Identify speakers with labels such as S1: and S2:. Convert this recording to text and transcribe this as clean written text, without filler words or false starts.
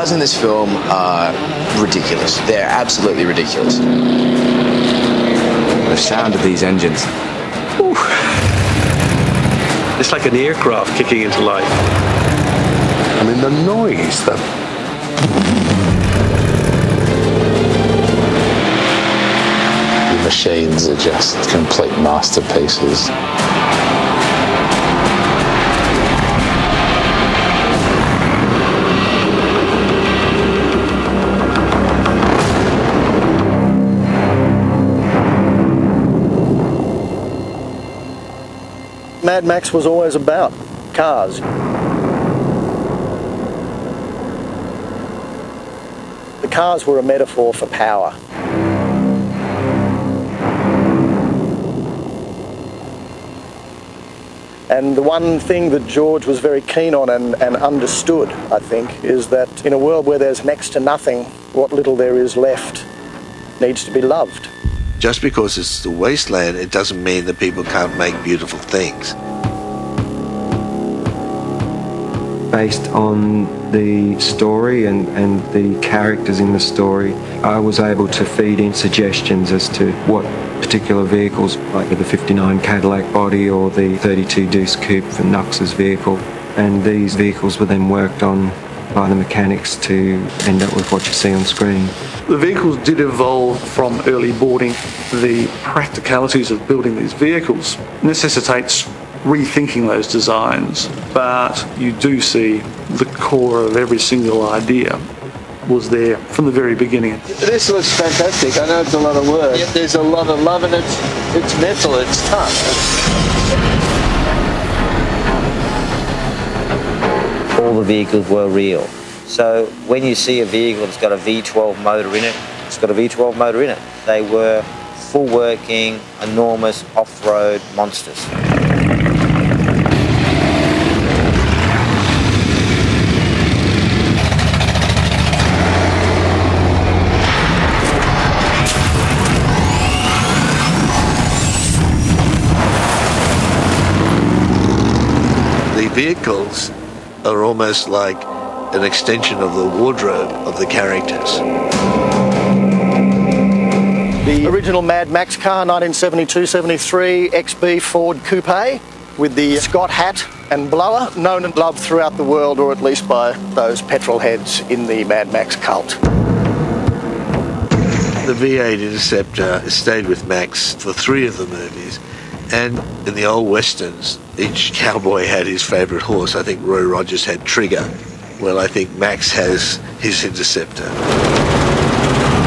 S1: cars in this film are ridiculous. They're absolutely ridiculous.
S2: The sound of these engines.
S3: Ooh. It's like an aircraft kicking into life.
S4: I mean, the noise, the
S5: machines are just complete masterpieces.
S6: Mad Max was always about cars. The cars were a metaphor for power. And the one thing that George was very keen on and understood, I think, is that in a world where there's next to nothing, what little there is left needs to be loved.
S7: Just because it's the wasteland, it doesn't mean that people can't make beautiful things.
S8: Based on the story and the characters in the story, I was able to feed in suggestions as to what particular vehicles, like the 59 Cadillac body or the 32 Deuce Coupe for Nux's vehicle. And these vehicles were then worked on by the mechanics to end up with what you see on screen.
S3: The vehicles did evolve from early boarding. The practicalities of building these vehicles necessitates rethinking those designs, but you do see the core of every single idea was there from the very beginning.
S9: This looks fantastic. I know it's a lot of work. Yep. There's a lot of love, and it's mental, it's tough.
S10: All the vehicles were real. So when you see a vehicle that's got a V12 motor in it, it's got a V12 motor in it. They were full working, enormous off-road monsters.
S7: The vehicles are almost like an extension of the wardrobe of the characters.
S6: The original Mad Max car, 1972-73 XB Ford Coupe, with the Scott hat and blower, known and loved throughout the world, or at least by those petrol heads in the Mad Max cult.
S7: The V8 Interceptor stayed with Max for 3 of the movies, and in the old westerns, each cowboy had his favourite horse. I think Roy Rogers had Trigger. Well, I think Max has his Interceptor.